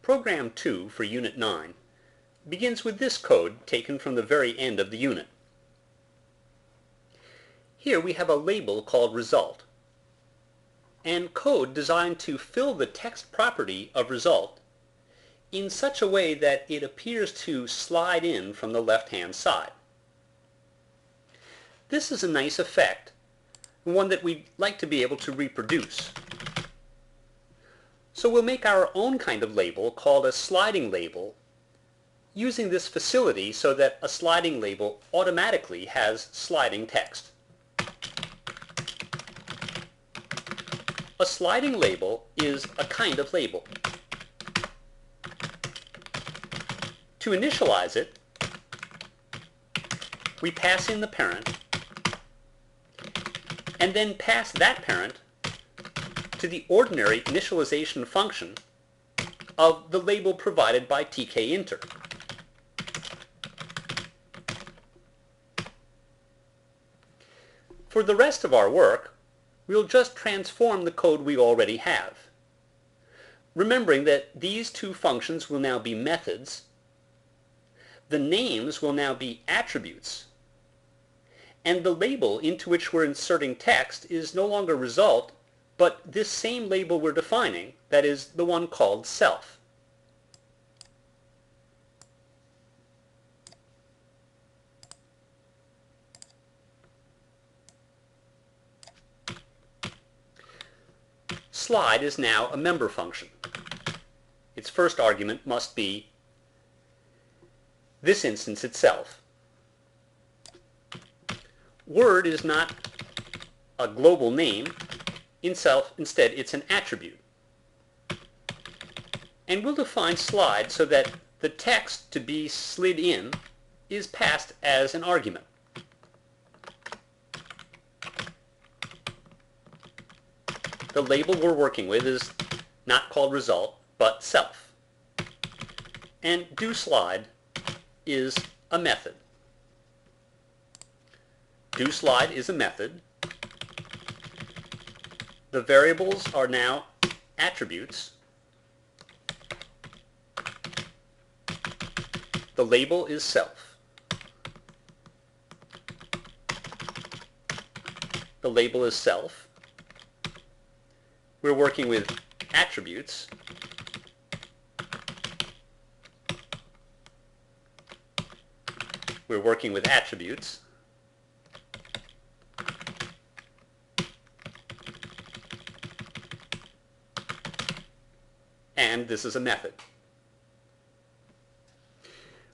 Program 2 for Unit 9 begins with this code taken from the very end of the unit. Here we have a label called result, and code designed to fill the text property of result in such a way that it appears to slide in from the left-hand side. This is a nice effect, one that we'd like to be able to reproduce. So we'll make our own kind of label called a sliding label, using this facility so that a sliding label automatically has sliding text. A sliding label is a kind of label. To initialize it, we pass in the parent, and then pass that parent to the ordinary initialization function of the label provided by tkinter. For the rest of our work, we'll just transform the code we already have, remembering that these two functions will now be methods, the names will now be attributes, and the label into which we're inserting text is no longer result, but this same label we're defining, that is, the one called self. Slide is now a member function. Its first argument must be this instance itself. Word is not a global name. Instead, it's an attribute. And we'll define slide so that the text to be slid in is passed as an argument. The label we're working with is not called result, but self. And doSlide is a method. doSlide is a method. The variables are now attributes. The label is self. The label is self. We're working with attributes. We're working with attributes. And this is a method.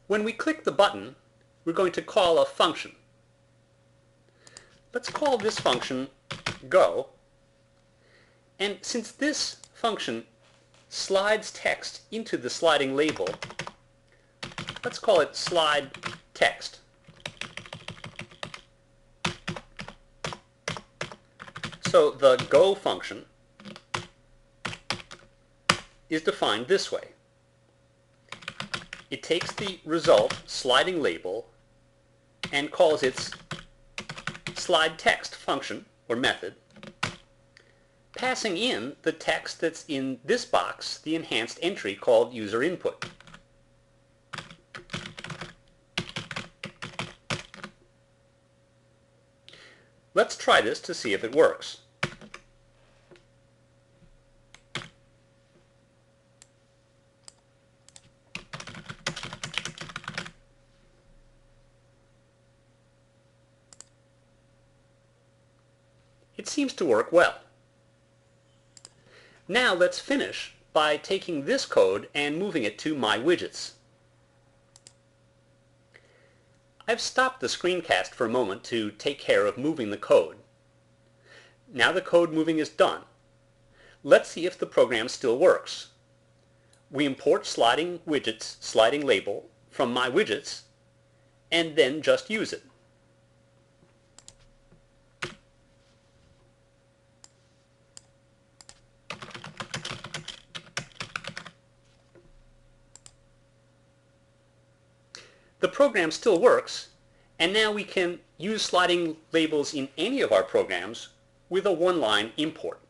When we click the button, we're going to call a function. Let's call this function go. And since this function slides text into the sliding label, let's call it slide text. So the go function is defined this way. It takes the result sliding label and calls its slide text function or method, passing in the text that's in this box, the enhanced entry called user input. Let's try this to see if it works. It seems to work well. Now let's finish by taking this code and moving it to My Widgets. I've stopped the screencast for a moment to take care of moving the code. Now the code moving is done. Let's see if the program still works. We import sliding widgets, sliding label from My Widgets, and then just use it. The program still works, and now we can use sliding labels in any of our programs with a one-line import.